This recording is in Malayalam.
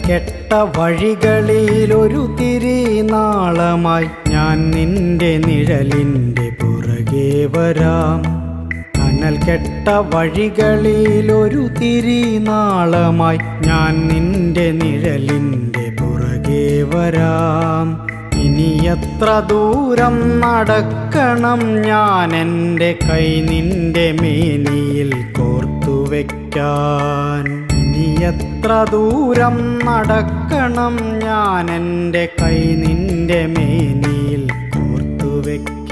കെട്ട വഴികളിലൊരു തിരിനാളമായി ഞാൻ നിന്റെ നിഴലിൻ്റെ പുറകെ വരാം. കനൽ കെട്ട വഴികളിലൊരു തിരിനാളമായി ഞാൻ നിന്റെ നിഴലിൻ്റെ പുറകെ വരാം. ഇനി എത്ര ദൂരം നടക്കണം ഞാൻ എൻ്റെ കൈ നിന്റെ മേനിയിൽ കോർത്തുവെക്കാൻ. ഇനി എത്ര ദൂരം നടക്കണം ഞാൻ എൻ്റെ കൈ നിന്റെ മേനിയിൽ കോർത്തുവെക്കാൻ.